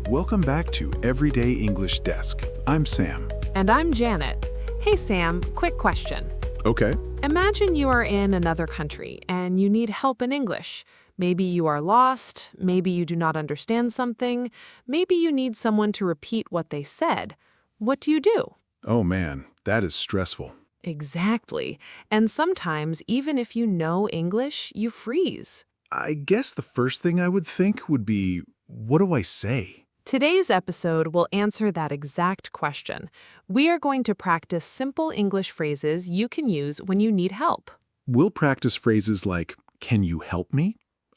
Welcome back to Everyday English Desk. I'm Sam. And I'm Janet. Hey Sam, quick question. Okay. Imagine you are in another country and you need help in English. Maybe you are lost, maybe you do not understand something, maybe you need someone to repeat what they said. What do you do? Oh man, that is stressful. Exactly. And sometimes, even if you know English, you freeze. I guess the first thing I would think would be, what do I say? Today's episode will answer that exact question. We are going to practice simple English phrases you can use when you need help. We'll practice phrases like, can you help me?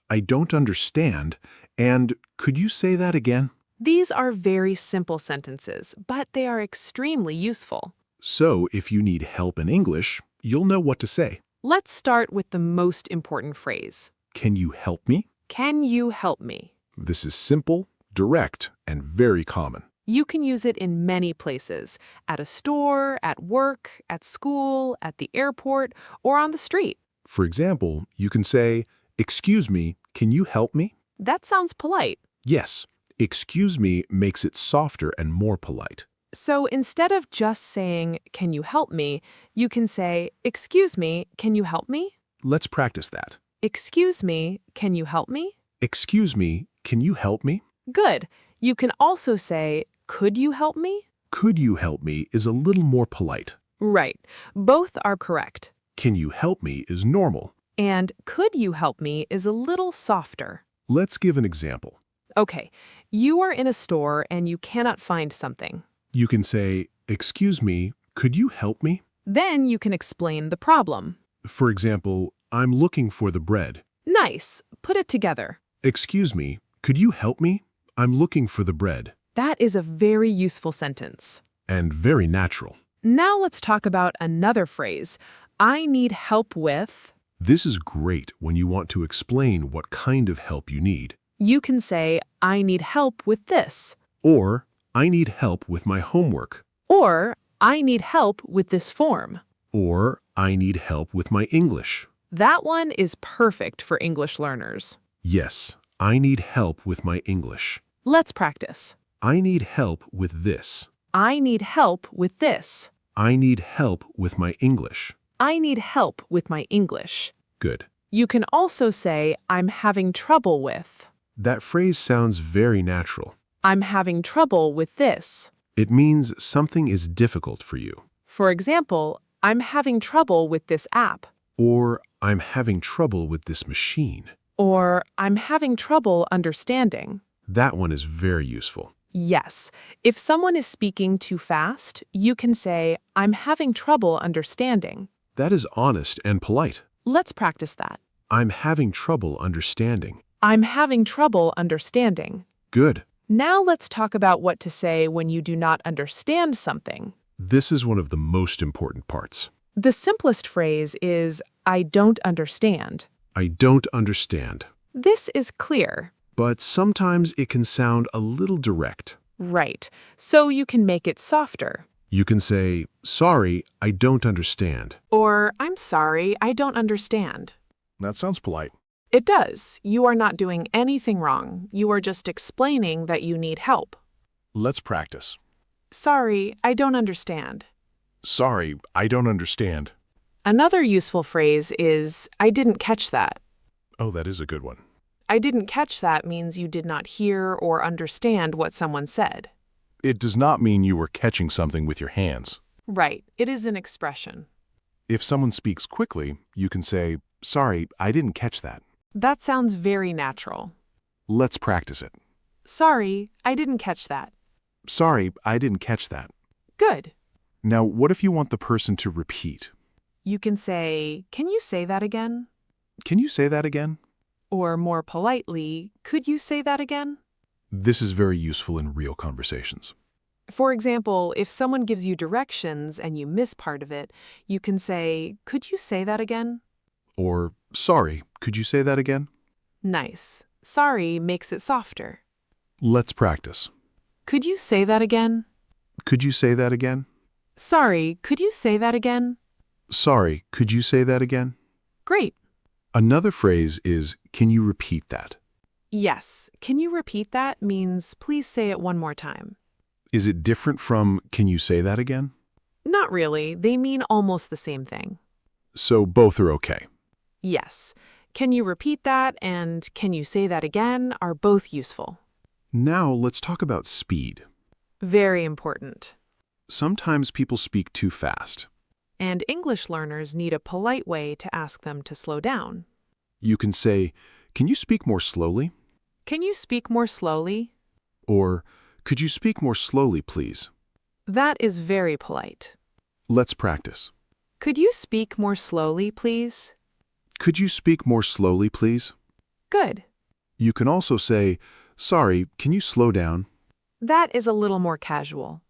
I don't understand. And could you say that again? These are very simple sentences, but they are extremely useful. So if you need help in English, you'll know what to say. Let's start with the most important phrase. Can you help me? Can you help me? This is simple, direct, and very common. You can use it in many places, at a store, at work, at school, at the airport, or on the street. For example, you can say, excuse me, can you help me? That sounds polite. Yes, excuse me makes it softer and more polite. So instead of just saying, can you help me, you can say, excuse me, can you help me? Let's practice that. Excuse me, can you help me? Excuse me, can you help me? Good. You can also say, could you help me? Could you help me is a little more polite. Right. Both are correct. Can you help me is normal. And could you help me is a little softer. Let's give an example. Okay, you are in a store and you cannot find something. You can say, excuse me, could you help me? Then you can explain the problem. For example, I'm looking for the bread. Nice. Put it together. Excuse me, could you help me? I'm looking for the bread. That is a very useful sentence. And very natural. Now let's talk about another phrase. I need help with. This is great when you want to explain what kind of help you need. You can say, I need help with this. Or, I need help with my homework. Or, I need help with this form. Or, I need help with my English. That one is perfect for English learners. Yes, I need help with my English. Let's practice. I need help with this. I need help with this. I need help with my English. I need help with my English. Good. You can also say, I'm having trouble with. That phrase sounds very natural. I'm having trouble with this. It means something is difficult for you. For example, I'm having trouble with this app. Or, I'm having trouble with this machine. Or, I'm having trouble understanding. That one is very useful. Yes. If someone is speaking too fast, you can say, I'm having trouble understanding. That is honest and polite. Let's practice that. I'm having trouble understanding. I'm having trouble understanding. Good. Now let's talk about what to say when you do not understand something. This is one of the most important parts. The simplest phrase is, I don't understand. I don't understand. This is clear. But sometimes it can sound a little direct. Right. So you can make it softer. You can say, sorry, I don't understand. Or, I'm sorry, I don't understand. That sounds polite. It does. You are not doing anything wrong. You are just explaining that you need help. Let's practice. Sorry, I don't understand. Sorry, I don't understand. Another useful phrase is, I didn't catch that. Oh, that is a good one. I didn't catch that means you did not hear or understand what someone said. It does not mean you were catching something with your hands. Right. It is an expression. If someone speaks quickly, you can say, sorry, I didn't catch that. That sounds very natural. Let's practice it. Sorry, I didn't catch that. Sorry, I didn't catch that. Good. Now, what if you want the person to repeat? You can say, can you say that again? Can you say that again? Or more politely, could you say that again? This is very useful in real conversations. For example, if someone gives you directions and you miss part of it, you can say, could you say that again? Or, sorry, could you say that again? Nice. Sorry makes it softer. Let's practice. Could you say that again? Could you say that again? Sorry, could you say that again? Sorry, could you say that again? Great. Another phrase is, can you repeat that? Yes. Can you repeat that means please say it one more time. Is it different from can you say that again? Not really. They mean almost the same thing. So both are okay. Yes. Can you repeat that and can you say that again are both useful. Now let's talk about speed. Very important. Sometimes people speak too fast. And English learners need a polite way to ask them to slow down. You can say, "Can you speak more slowly?" Can you speak more slowly? Or, "Could you speak more slowly, please?" That is very polite. Let's practice. Could you speak more slowly, please? "Could you speak more slowly, please?" Good. You can also say, "Sorry, can you slow down?" That is a little more casual.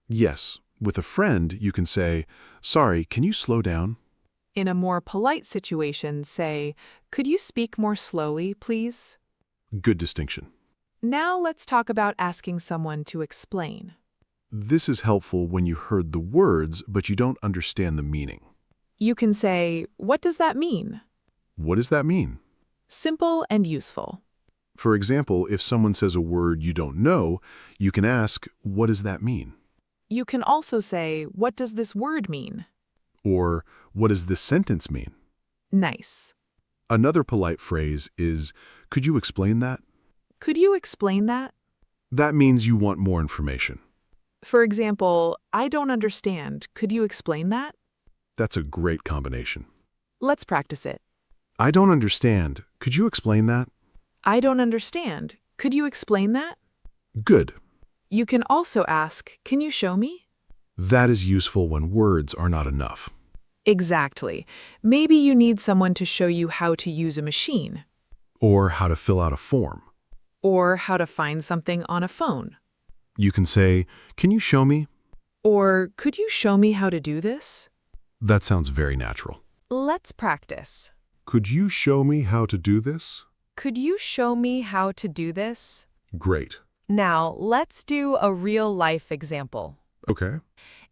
Yes, with a friend, you can say, "Sorry, can you slow down?" In a more polite situation, say, could you speak more slowly, please? Good distinction. Now let's talk about asking someone to explain. This is helpful when you heard the words, but you don't understand the meaning. You can say, what does that mean? What does that mean? Simple and useful. For example, if someone says a word you don't know, you can ask, "What does that mean?" You can also say, what does this word mean? Or, "What does this sentence mean?" Nice. Another polite phrase is, "Could you explain that?" Could you explain that? That means you want more information. For example, I don't understand. Could you explain that? That's a great combination. Let's practice it. I don't understand. Could you explain that? I don't understand. Could you explain that? Good. You can also ask, can you show me? That is useful when words are not enough. Exactly. Maybe you need someone to show you how to use a machine, Or how to fill out a form. or how to find something on a phone. You can say, "Can you show me?" Or, could you show me how to do this? That sounds very natural. Let's practice. Could you show me how to do this? Could you show me how to do this? Great. Now, let's do a real-life example. Okay.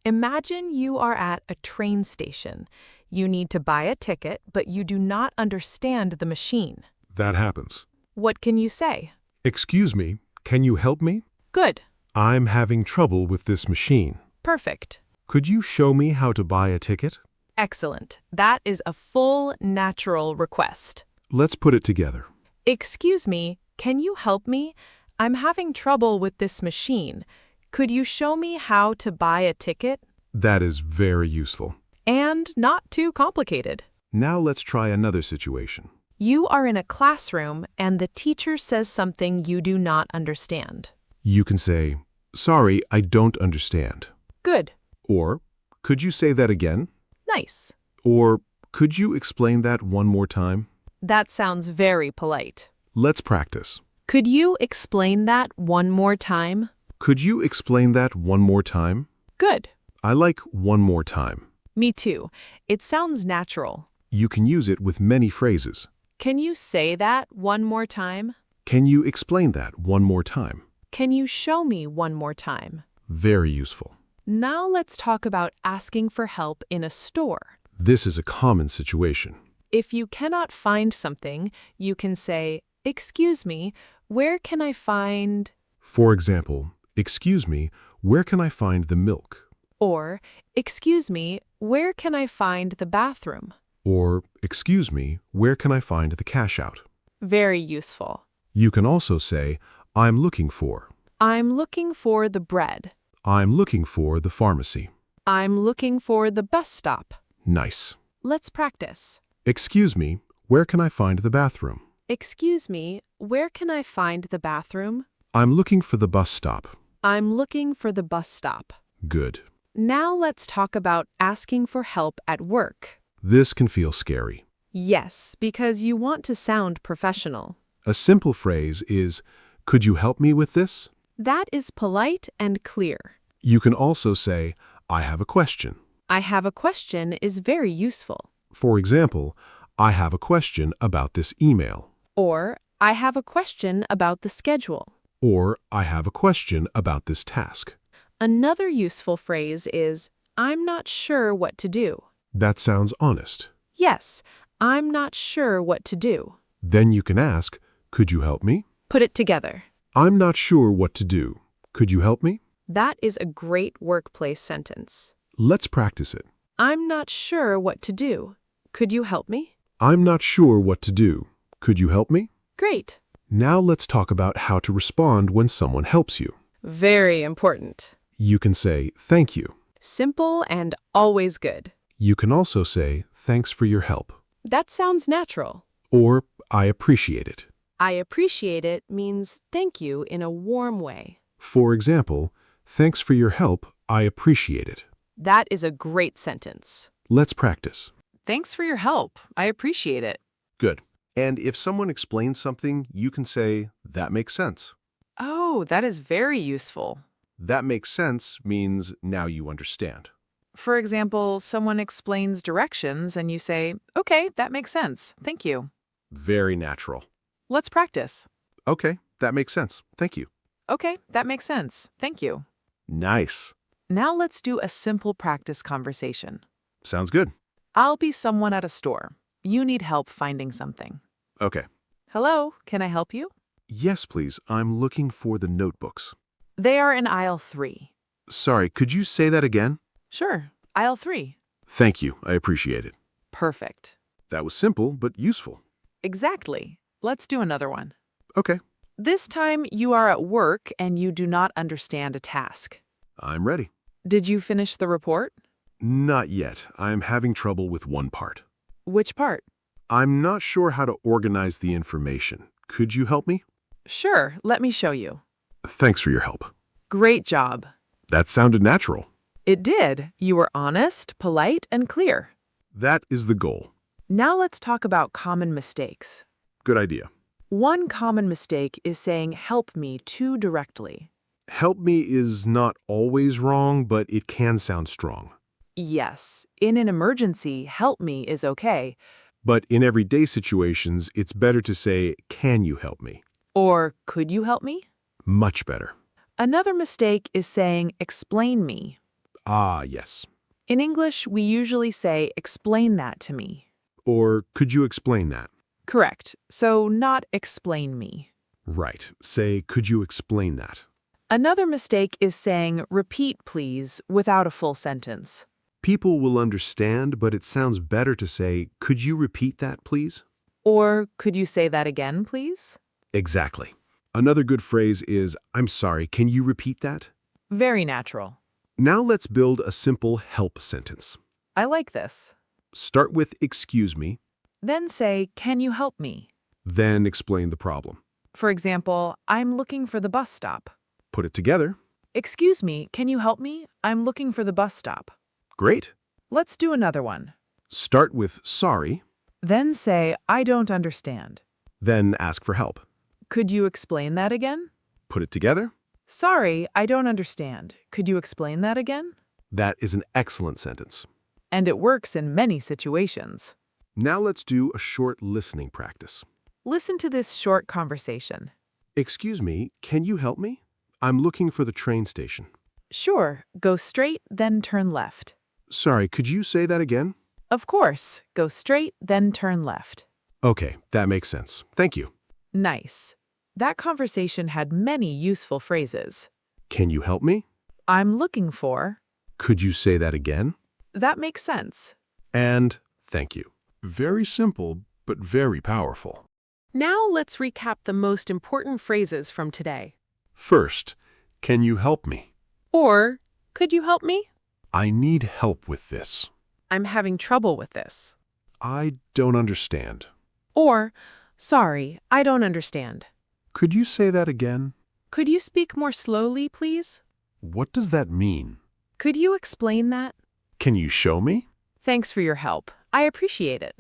Imagine you are at a train station. You need to buy a ticket, but you do not understand the machine. That happens. What can you say? Excuse me, can you help me? Good. I'm having trouble with this machine. Perfect. Could you show me how to buy a ticket? Excellent. That is a full, natural request. Let's put it together. Excuse me, can you help me? I'm having trouble with this machine. Could you show me how to buy a ticket? That is very useful. And not too complicated. Now let's try another situation. You are in a classroom and the teacher says something you do not understand. You can say, "Sorry, I don't understand." Good. Or, "Could you say that again?" Nice. Or, "Could you explain that one more time?" That sounds very polite. Let's practice. Could you explain that one more time? Could you explain that one more time? Good. I like "one more time." Me too. It sounds natural. You can use it with many phrases. Can you say that one more time? Can you explain that one more time? Can you show me one more time? Very useful. Now let's talk about asking for help in a store. This is a common situation. If you cannot find something, you can say, excuse me, where can I find? For example, "Excuse me, where can I find the milk?" Or, excuse me, where can I find the bathroom? Or, "Excuse me, where can I find the cash out?" Very useful. You can also say, "I'm looking for." I'm looking for the bread. "I'm looking for the pharmacy." I'm looking for the bus stop. Nice. Let's practice. "Excuse me, where can I find the bathroom?" Excuse me, where can I find the bathroom? "I'm looking for the bus stop." I'm looking for the bus stop. Good. Now let's talk about asking for help at work. This can feel scary. Yes, because you want to sound professional. A simple phrase is, "Could you help me with this?" That is polite and clear. You can also say, "I have a question." I have a question is very useful. For example, "I have a question about this email." Or, I have a question about the schedule. Or, "I have a question about this task." Another useful phrase is, I'm not sure what to do. That sounds honest. Yes, I'm not sure what to do. Then you can ask, "Could you help me?" Put it together. I'm not sure what to do. Could you help me? That is a great workplace sentence. Let's practice it. I'm not sure what to do. Could you help me? I'm not sure what to do. Could you help me? Great. Now let's talk about how to respond when someone helps you. Very important. You can say, thank you. Simple and always good. You can also say, thanks for your help. That sounds natural. Or, I appreciate it. I appreciate it means thank you in a warm way. For example, thanks for your help. I appreciate it. That is a great sentence. Let's practice. Thanks for your help. I appreciate it. Good. And if someone explains something, you can say, that makes sense. Oh, that is very useful. That makes sense means now you understand. For example, someone explains directions and you say, okay, that makes sense. Thank you. Very natural. Let's practice. Okay, that makes sense. Thank you. Okay, that makes sense. Thank you. Nice. Now let's do a simple practice conversation. Sounds good. I'll be someone at a store. You need help finding something. Okay. Hello, can I help you? Yes, please. I'm looking for the notebooks. They are in aisle 3. Sorry, could you say that again? Sure, aisle 3. Thank you. I appreciate it. Perfect. That was simple, but useful. Exactly. Let's do another one. Okay. This time you are at work and you do not understand a task. I'm ready. Did you finish the report? Not yet. I'm having trouble with one part. Which part? I'm not sure how to organize the information. Could you help me? Sure, let me show you. Thanks for your help. Great job. That sounded natural. It did. You were honest, polite, and clear. That is the goal. Now let's talk about common mistakes. Good idea. One common mistake is saying help me too directly. Help me is not always wrong, but it can sound strong. Yes, in an emergency, help me is okay. But in everyday situations, it's better to say, can you help me? Or could you help me? Much better. Another mistake is saying explain me. Ah, yes. In English, we usually say explain that to me. Or could you explain that? Correct. So not explain me. Right. Say, could you explain that? Another mistake is saying repeat please without a full sentence. People will understand, but it sounds better to say, could you repeat that, please? Or could you say that again, please? Exactly. Another good phrase is, I'm sorry, can you repeat that? Very natural. Now let's build a simple help sentence. I like this. Start with excuse me, Then say, can you help me? then explain the problem. For example, I'm looking for the bus stop. Put it together. Excuse me, can you help me? I'm looking for the bus stop. Great. Let's do another one. Start with sorry, Then say, I don't understand. then ask for help. Could you explain that again? Put it together. Sorry, I don't understand. Could you explain that again? That is an excellent sentence. And it works in many situations. Now let's do a short listening practice. Listen to this short conversation. Excuse me, can you help me? I'm looking for the train station. Sure, go straight, then turn left. Sorry, could you say that again? Of course, go straight, then turn left. Okay, that makes sense. Thank you. Nice. That conversation had many useful phrases. Can you help me? I'm looking for. Could you say that again? That makes sense. And thank you. Very simple, but very powerful. Now let's recap the most important phrases from today. First, can you help me? Or, could you help me? I need help with this. I'm having trouble with this. I don't understand. Or, sorry, I don't understand. Could you say that again? Could you speak more slowly, please? What does that mean? Could you explain that? Can you show me? Thanks for your help. I appreciate it.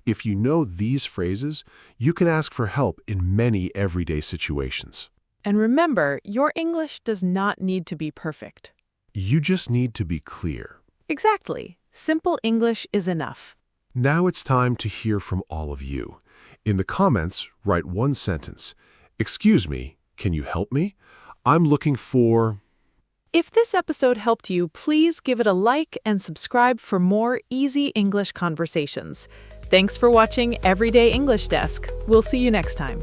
If you know these phrases, you can ask for help in many everyday situations. And remember, your English does not need to be perfect. You just need to be clear. Exactly. Simple English is enough. Now it's time to hear from all of you. In the comments, write one sentence. Excuse me, can you help me? I'm looking for... If this episode helped you, please give it a like and subscribe for more easy English conversations. Thanks for watching Everyday English Desk. We'll see you next time.